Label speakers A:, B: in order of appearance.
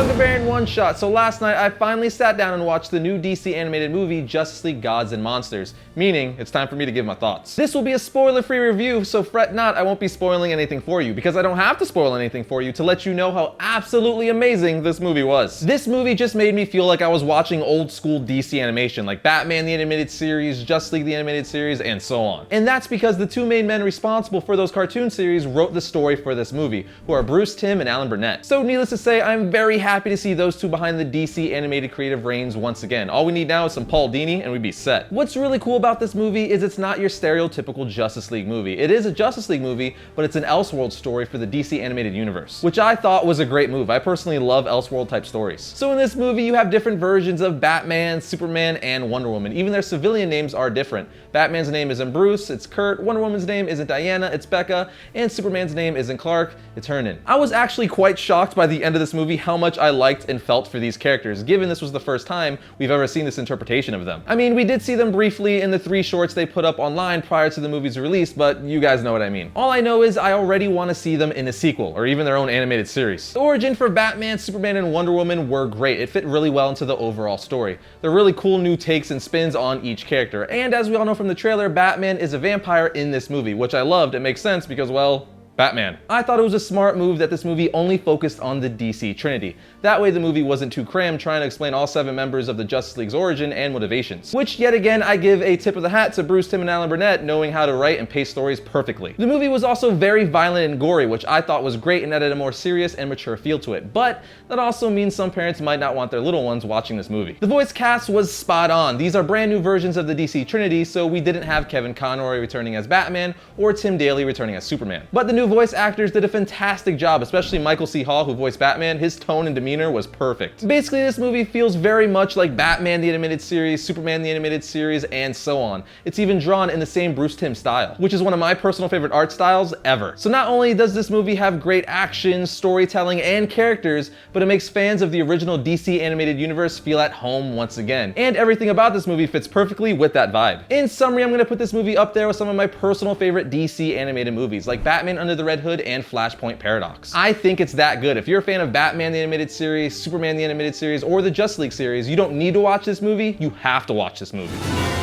A: Barbarian One Shot. So last night I finally sat down and watched the new DC animated movie Justice League Gods and Monsters, meaning it's time for me to give my thoughts. This will be a spoiler-free review, so fret not, I won't be spoiling anything for you, because I don't have to spoil anything for you to let you know how absolutely amazing this movie was. This movie just made me feel like I was watching old school DC animation, like Batman the Animated Series, Justice League the Animated Series, and so on. And that's because the two main men responsible for those cartoon series wrote the story for this movie, who are Bruce Timm and Alan Burnett. So needless to say, I'm very happy to see those two behind the DC animated creative reins once again. All we need now is some Paul Dini and we'd be set. What's really cool about this movie is it's not your stereotypical Justice League movie. It is a Justice League movie, but it's an Elseworld story for the DC animated universe, which I thought was a great move. I personally love Elseworld type stories. So in this movie, you have different versions of Batman, Superman, and Wonder Woman. Even their civilian names are different. Batman's name isn't Bruce, it's Kurt. Wonder Woman's name isn't Diana, it's Becca. And Superman's name isn't Clark, it's Hernan. I was actually quite shocked by the end of this movie how much I liked and felt for these characters, given this was the first time we've ever seen this interpretation of them. I mean, we did see them briefly in the 3 shorts they put up online prior to the movie's release, but you guys know what I mean. All I know is I already want to see them in a sequel, or even their own animated series. The origin for Batman, Superman, and Wonder Woman were great. It fit really well into the overall story. They're really cool new takes and spins on each character, and as we all know from the trailer, Batman is a vampire in this movie, which I loved. It makes sense because, well, Batman. I thought it was a smart move that this movie only focused on the DC Trinity. That way the movie wasn't too crammed trying to explain all 7 members of the Justice League's origin and motivations. Which, yet again, I give a tip of the hat to Bruce Timm and Alan Burnett knowing how to write and pace stories perfectly. The movie was also very violent and gory, which I thought was great and added a more serious and mature feel to it. But that also means some parents might not want their little ones watching this movie. The voice cast was spot on. These are brand new versions of the DC Trinity, so we didn't have Kevin Conroy returning as Batman or Tim Daly returning as Superman. But the new voice actors did a fantastic job, especially Michael C. Hall, who voiced Batman. His tone and demeanor was perfect. Basically, this movie feels very much like Batman the Animated Series, Superman the Animated Series, and so on. It's even drawn in the same Bruce Timm style, which is one of my personal favorite art styles ever. So not only does this movie have great action, storytelling, and characters, but it makes fans of the original DC animated universe feel at home once again. And everything about this movie fits perfectly with that vibe. In summary, I'm gonna put this movie up there with some of my personal favorite DC animated movies, like Batman Under the Red Hood and Flashpoint Paradox. I think it's that good. If you're a fan of Batman the Animated Series, Superman the Animated Series, or the Justice League series, you don't need to watch this movie, you have to watch this movie.